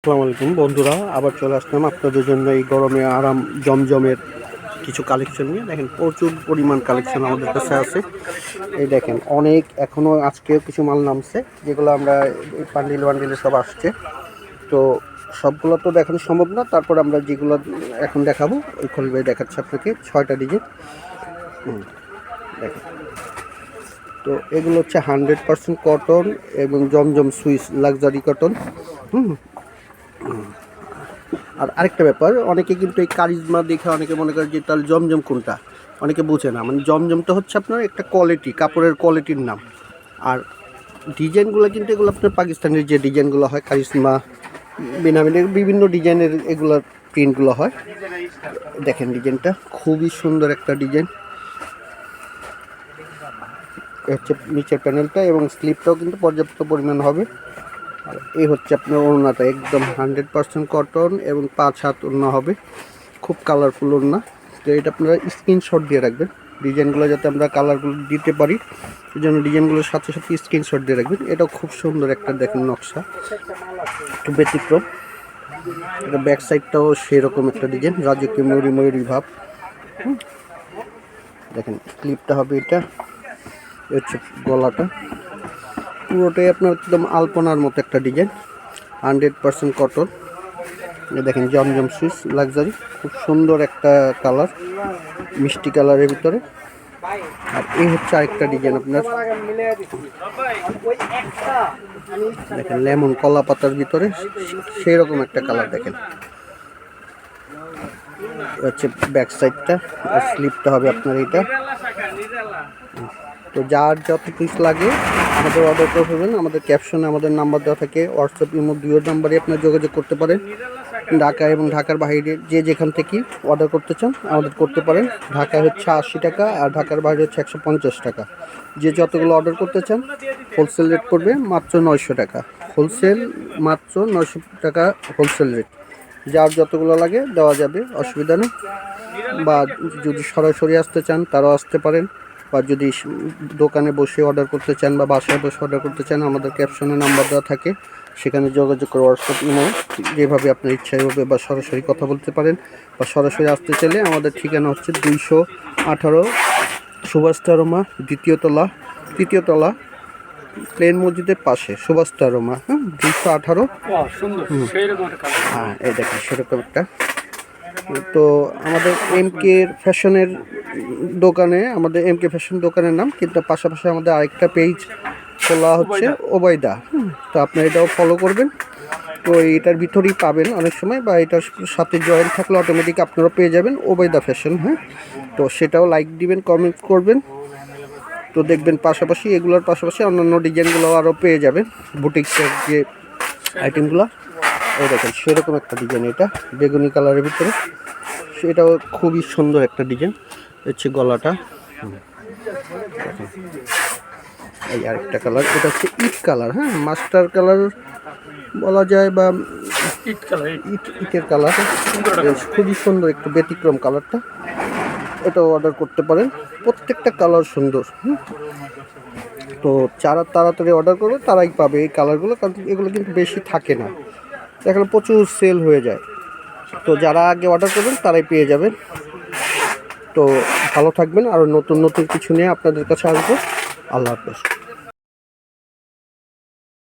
আসসালামু আলাইকুম বন্ধুরা, আবার চলে আসলাম আপনাদের জন্য এই গরমে আরাম জমজমের কিছু কালেকশন নিয়ে। দেখেন প্রচুর পরিমাণ কালেকশন আমাদের কাছে আছে। এই দেখেন অনেক এখনও আজকেও কিছু মাল নামছে, যেগুলো আমরা এই বান্ডিলে সব আসছে। তো সবগুলো তো দেখানো সম্ভব না, তারপর আমরা যেগুলো এখন দেখাবো ওই খলিল দেখাচ্ছে আপনাকে 6টা ডিজাইন। দেখেন, তো এগুলো হচ্ছে 100% কটন এবং জমজম সুইস লাক্সারি কটন। আর আরেকটা ব্যাপার, অনেকে কিন্তু এই কারিজমা দেখে অনেকে মনে করে যে তার জমজম কোনটা, অনেকে বোঝে না। মানে জমজমটা হচ্ছে আপনার একটা কোয়ালিটি, কাপড়ের কোয়ালিটির নাম। আর ডিজাইনগুলো কিন্তু এগুলো আপনার পাকিস্তানের যে ডিজাইনগুলো হয়, কারিজমা বেনামিনের বিভিন্ন ডিজাইনের এগুলোর প্রিন্টগুলো হয়। দেখেন ডিজাইনটা খুবই সুন্দর একটা ডিজাইন হচ্ছে নিচের প্যানেলটা, এবং স্লিপটাও কিন্তু পর্যাপ্ত পরিমাণ হবে। আর এই হচ্ছে আপনার ওড়নাটা একদম 100% কটন এবং 5 হাত ওড়না হবে, খুব কালারফুল ওড়না। তো এটা আপনারা স্ক্রিনশট দিয়ে রাখবেন, ডিজাইনগুলো যাতে আমরা কালারগুলো দিতে পারি, সেই জন্য ডিজাইনগুলোর সাথে সাথে স্ক্রিনশট দিয়ে রাখবেন। এটাও খুব সুন্দর একটা দেখেন নকশা, একটু ব্যতিক্রম। এটা ব্যাক সাইডটাও সেরকম একটা ডিজাইন, রাজকীয় ময়ূরী ভাব। দেখেন ক্লিপটা হবে এটা, হচ্ছে গলাটা পুরোটাই আপনার একদম আলপনার মতো একটা ডিজাইন, 100% কটন। দেখেন জমজম সুইস লাক্সারি, খুব সুন্দর একটা কালার, মিষ্টি কালারের ভিতরে। আর এই হচ্ছে আরেকটা ডিজাইন আপনার, দেখেন লেমন কলা পাতার ভিতরে সেই রকম একটা কালার। দেখেন হচ্ছে ব্যাক সাইডটা, আর স্লিপটা হবে আপনার এইটা। তো যার যত পিস লাগে আমাদের অর্ডার করে ফেলবেন। আমাদের ক্যাপশনে আমাদের নাম্বার দেওয়া থাকে, হোয়াটসঅ্যাপ ইমো দুইয়ের নাম্বারে আপনার যোগাযোগ করতে পারেন। ঢাকা এবং ঢাকার বাইরে যে যেখান থেকে অর্ডার করতে চান আমাদের করতে পারেন। ঢাকায় হচ্ছে 80 টাকা, আর ঢাকার বাইরে হচ্ছে 150 টাকা। যে যতগুলো অর্ডার করতে চান হোলসেল রেট পড়বে মাত্র 900 টাকা, হোলসেল মাত্র 900 টাকা হোলসেল রেট। যার যতগুলো লাগে দেওয়া যাবে, অসুবিধা নেই। বা যদি সরাসরি আসতে চান তারাও আসতে পারেন, বা যদি দোকানে বসে অর্ডার করতে চান বা বাসায় বসে অর্ডার করতে চান আমাদের ক্যাপশনে নাম্বার দেওয়া থাকে, সেখানে যোগাযোগ করে হোয়াটসঅ্যাপ ইমো যেভাবে আপনার ইচ্ছা এভাবে বা সরাসরি কথা বলতে পারেন। বা সরাসরি আসতে চাইলে আমাদের ঠিকানা হচ্ছে 218 সুভাষ টারমা, তৃতীয় তলা প্লেন মসজিদের পাশে সুভাষ টারমা। 218। হ্যাঁ, এই দেখেন সেরকম একটা। তো আমাদের এমকে ফ্যাশনের দোকানে, আমাদের এমকে ফ্যাশন দোকানের নাম, কিন্তু পাশাপাশি আমাদের আরেকটা পেজ খোলা হচ্ছে ওবায়দা। তো আপনি এটাও ফলো করবেন। তো এটার ভিতরেই পাবেন অনেক সময়, বা এটার সাথে জয়েন থাকলে অটোমেটিক আপনারা পেয়ে যাবেন ওবায়দা ফ্যাশন। হ্যাঁ, তো সেটাও লাইক দিবেন, কমেন্ট করবেন। তো দেখবেন পাশাপাশি এগুলোর পাশাপাশি অন্যান্য ডিজাইনগুলো আরও পেয়ে যাবেন, বুটিক্সের যে আইটেমগুলো। এই দেখেন সেরকম একটা ডিজাইন, এটা বেগুনি কালারের ভিতরে, সেটাও খুবই সুন্দর একটা ডিজাইন হচ্ছে গলাটা। এই আরেকটা কালার, এটা হচ্ছে ইট কালার। হ্যাঁ, মাস্টার কালার বলা যায়, বা ইটের কালার, খুবই সুন্দর একটু ব্যতিক্রম কালারটা। এটাও অর্ডার করতে পারেন, প্রত্যেকটা কালার সুন্দর। তো যারা তাড়াতাড়ি অর্ডার করবে তারাই পাবে এই কালারগুলো, কারণ এগুলো কিন্তু বেশি থাকে না, দেখেন প্রচুর সেল হয়ে যায়। তো যারা আগে অর্ডার করবেন তারাই পেয়ে যাবেন। তো ভালো থাকবেন, আরও নতুন কিছু নিয়ে আপনাদের কাছে আসবো। আল্লাহ হাফেজ।